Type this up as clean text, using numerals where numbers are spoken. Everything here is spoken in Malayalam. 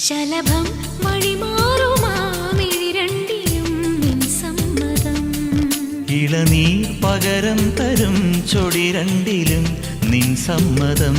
ശലഭം വഴിമാറുമാമിഴിരണ്ടിലും നിൻ സമ്മതം. ഇളനീർ പകരം തരും ചൊടി രണ്ടിലും നിൻ സമ്മതം.